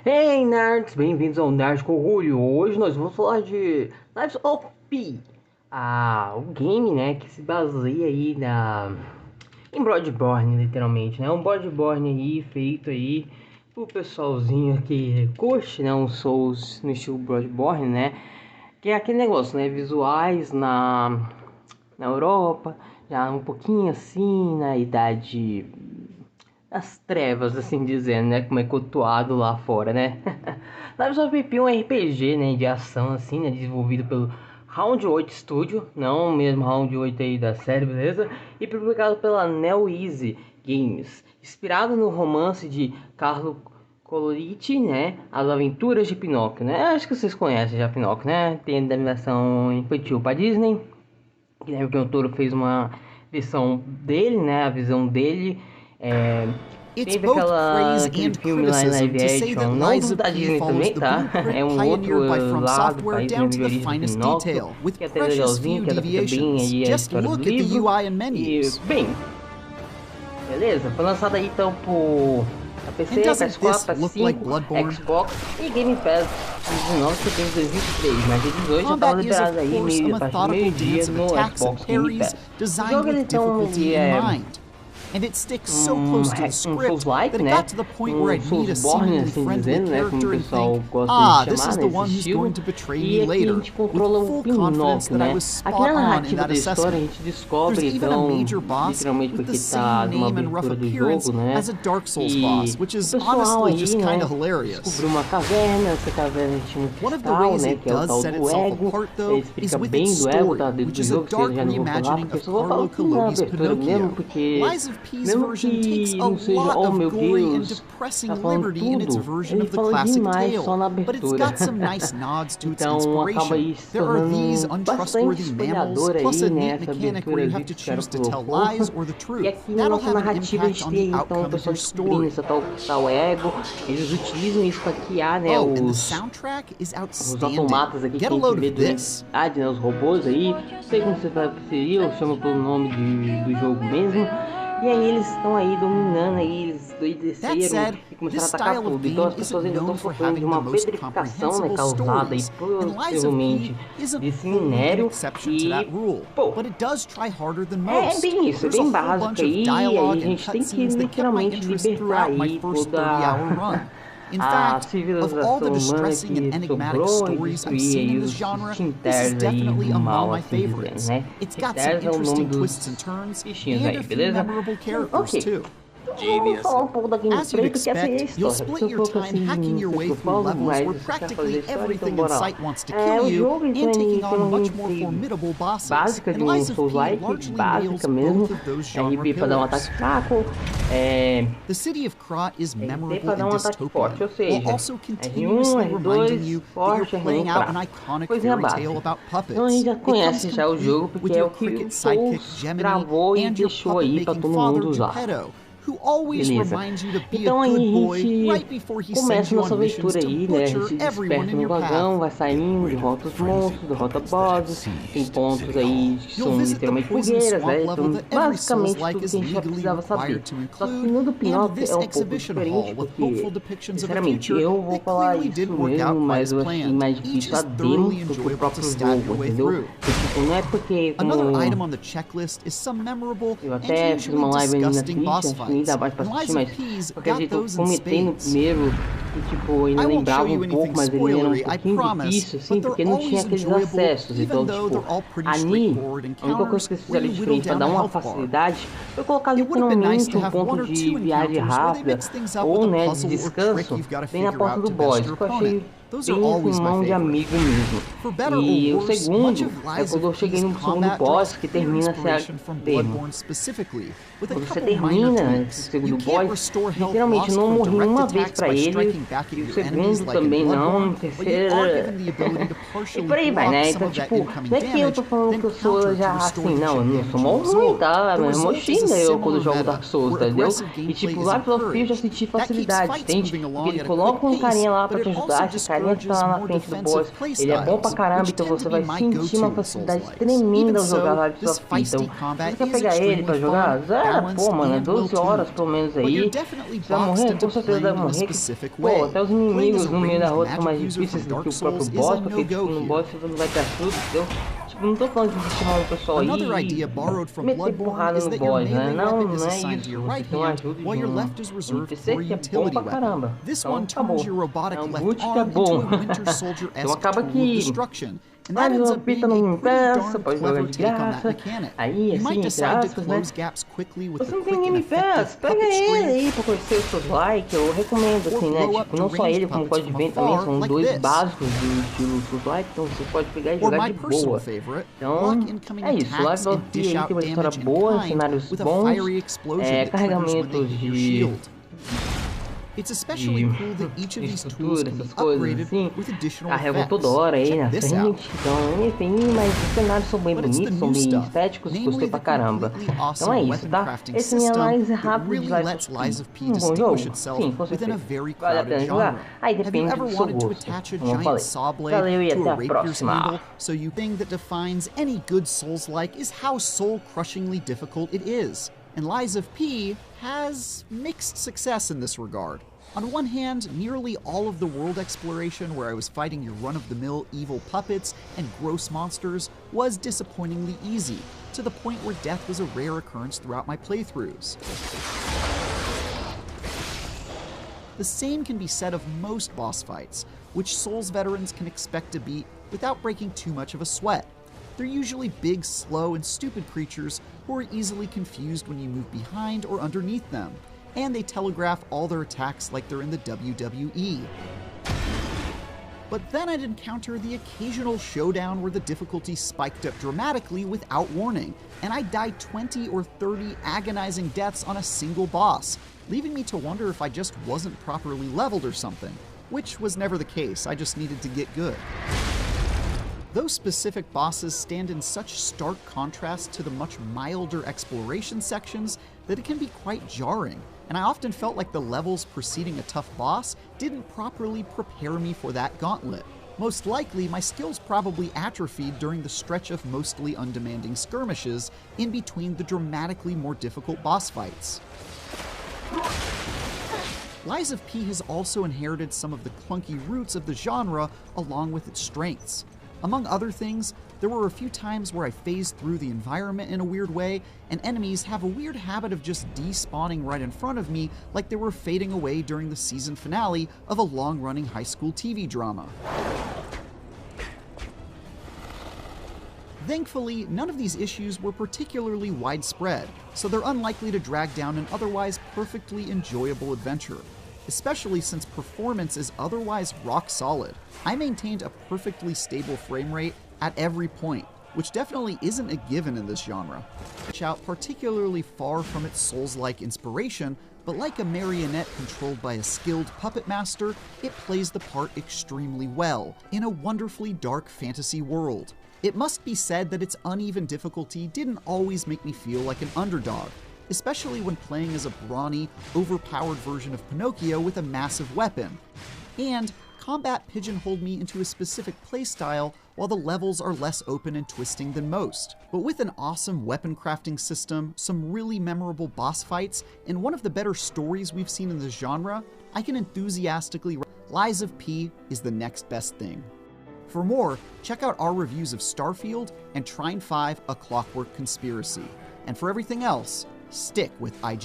Hey nerds, bem-vindos ao Nerd com Orgulho. Hoje nós vamos falar de Lives of Pi, o game, né, que se baseia aí em Bloodborne, literalmente, né, um Bloodborne aí feito aí pro pessoalzinho que curte, né, um Souls no estilo Bloodborne, né, que é aquele negócio, né, visuais na Europa, já um pouquinho assim na idade as trevas, assim dizendo, né? Como é cultuado lá fora, né? Lives of Pi é um RPG, né? De ação, assim, né? Desenvolvido pelo Round8 Studio, não o mesmo Round8 aí da série, beleza? E publicado pela Neowiz Games. Inspirado no romance de Carlo Collodi, né? As Aventuras de Pinóquio, né? Acho que vocês conhecem já Pinóquio, né? Tem a animação infantil para Disney. Que o autor fez uma versão dele, né? A visão dele. Teve aquele filme lá em live action, não do da Disney também, tá? É um outro lado, país mesmo de origem de Pinóquio, que é até legalzinho, que adapta bem aí a história do livro. E, bem, beleza, foi lançado aí então por PC, PS4, PS5, Xbox e gamepass de 19 de setembro de 2023, mas dia 18 já estava liberado aí a partir do meio-dia no Xbox Game Pass. O jogo ele é and it sticks so close to the script that it né? got to the point where I'd meet a seemingly friendly character and think, this is the one who's going to betray me later, with full confidence that I was spot on in that assessment. There's even a major boss with the same name and rough appearance as a Dark Souls boss, which is honestly just kind of hilarious. One of the ways it does set itself apart though is with its story, which is a dark reimagining of Carlo Collodi's Pinocchio. Lies of P's version takes a lot of gory and depressing liberty in its version of the classic tale, but it's got some nice nods to its inspiration. There are these untrustworthy mammals, plus a neat mechanic where you have to choose to tell lies or the truth. That'll have an impact on the outcome of your story. Oh, and the soundtrack is outstanding. Get a load of this. Os robôs aí, não sei como você vai preferir, eu chamo pelo nome do jogo mesmo. E aí eles estão aí dominando, aí eles desceram e começaram a atacar tudo. Então as pessoas ainda estão sofrendo de uma petrificação, né, causada aí possivelmente desse minério. E, pô, é bem isso, é bem básico aí, e aí a gente tem que literalmente libertar aí toda a civilização humana que sobrou e destruir aí os Tinters aí do mal, assim dizendo, né? Tinters é o nome dos bichinhos aí, beleza? Ok. Vamos falar um pouco da gameplay, porque essa é a história. Se eu colocar assim, eu falo mais, quer fazer história, então bora lá. O jogo tem uma gameplay básica de um Souls-like, básica mesmo. RP pra dar um ataque fraco, RP pra dar um ataque forte, ou seja, R1, R2, forte, R1 fraco. Coisinha básica. Então a gente já conhece já o jogo, porque é o que o Souls gravou e deixou aí pra todo mundo usar. Beleza. Então aí a gente começa nossa aventura aí, né? A gente desperta no vagão, vai saindo, derrota os monstros, derrota bosses, tem pontos aí que são literalmente fogueiras, né? Então basicamente tudo que a gente já precisava saber. Só que no do Pinóquio é um pouco diferente, porque sinceramente eu vou falar isso mesmo, mas eu achei mais difícil a demo do que o próprio jogo, entendeu? Tipo, não é porque como eu até fiz uma live ali na Twitch, nem dá mais pra assistir, mas qualquer jeito eu comentei no primeiro e tipo, ainda lembrava um pouco, mas ele era um pouquinho difícil, assim, porque não tinha aqueles acessos, então tipo, ali, a única coisa que eles fizeram diferente pra dar uma facilidade foi colocar literalmente um ponto de viagem rápida ou, né, de descanso bem na porta do boss, que eu achei bem mão de amigo mesmo. E o segundo é quando eu cheguei no segundo boss, que termina a demo. Quando você termina esse segundo boss, literalmente não morri uma vez pra ele, e o segundo também não, o terceiro, e por aí vai, né? Então tipo, não é que eu tô falando que eu sou já assim, não, eu não sou mó ruim, tá? Mas mochila eu quando jogo Dark Souls, entendeu? E tipo, lá pelo fio eu já senti facilidade, entende? Porque ele coloca um carinha lá pra te ajudar, te carinha que tá lá na frente do boss, ele é bom pra caramba, então você vai sentir uma facilidade tremenda ao jogar Lives of P. Então, se você quer pegar ele pra jogar, zera, pô, mano, 12 horas pelo menos aí. Você vai morrer, com certeza vai morrer. Pô, até os inimigos no meio da rua são mais difíceis do que o próprio boss, porque tipo, no boss você não vai ter tudo, entendeu? Tipo, não tô falando de chamar um pessoal aí e meter porrada no boss, né? Não é isso. Você tem uma ajuda de um PC que é bom pra caramba. Então, acabou. É um boot que é bom. Então acaba que... Mas o Pita não me peça, pode jogar de graça. Aí, assim, entre aspas, né? Você não tem Game Pass, pega ele aí pra conhecer os seus likes. Eu recomendo, assim, né? Tipo, não só ele, como o código também, são dois básicos do estilo seus likes. Então você pode pegar e jogar de boa. Então, é isso. Lives of P aí tem uma história boa, cenários bons, carregamentos de... It's especially cool that each of these tools can be upgraded with additional effects. Toda hora aí na Check this frente, out. então, enfim, mas os cenários são bem bonitos, são bem estéticos, gostei pra caramba. Então é isso, tá? Essa é a minha análise rápida de Lives of P. Um bom jogo? Sim, com certeza. Vale a pena jogar? Aí depende do seu gosto, como eu falei. Valeu e até a próxima! So you think that defines any good Souls-like is how soul-crushingly difficult it is. And Lies of P has mixed success in this regard. On one hand, nearly all of the world exploration where I was fighting your run-of-the-mill evil puppets and gross monsters was disappointingly easy, to the point where death was a rare occurrence throughout my playthroughs. The same can be said of most boss fights, which Souls veterans can expect to beat without breaking too much of a sweat. They're usually big, slow, and stupid creatures who are easily confused when you move behind or underneath them, and they telegraph all their attacks like they're in the WWE. But then I'd encounter the occasional showdown where the difficulty spiked up dramatically without warning, and I'd die 20 or 30 agonizing deaths on a single boss, leaving me to wonder if I just wasn't properly leveled or something, which was never the case. I just needed to get good. Those specific bosses stand in such stark contrast to the much milder exploration sections that it can be quite jarring, and I often felt like the levels preceding a tough boss didn't properly prepare me for that gauntlet. Most likely, my skills probably atrophied during the stretch of mostly undemanding skirmishes in between the dramatically more difficult boss fights. Lies of P has also inherited some of the clunky roots of the genre along with its strengths. Among other things, there were a few times where I phased through the environment in a weird way, and enemies have a weird habit of just despawning right in front of me like they were fading away during the season finale of a long-running high school TV drama. Thankfully, none of these issues were particularly widespread, so they're unlikely to drag down an otherwise perfectly enjoyable adventure. Especially since performance is otherwise rock solid. I maintained a perfectly stable frame rate at every point, which definitely isn't a given in this genre. Which out particularly far from its Souls-like inspiration, but like a marionette controlled by a skilled puppet master, it plays the part extremely well, in a wonderfully dark fantasy world. It must be said that its uneven difficulty didn't always make me feel like an underdog, especially when playing as a brawny, overpowered version of Pinocchio with a massive weapon. And combat pigeonholed me into a specific playstyle while the levels are less open and twisting than most. But with an awesome weapon crafting system, some really memorable boss fights, and one of the better stories we've seen in this genre, I can enthusiastically Lies of P is the next best thing. For more, check out our reviews of Starfield and Trine 5: A Clockwork Conspiracy. And for everything else, stick with IG.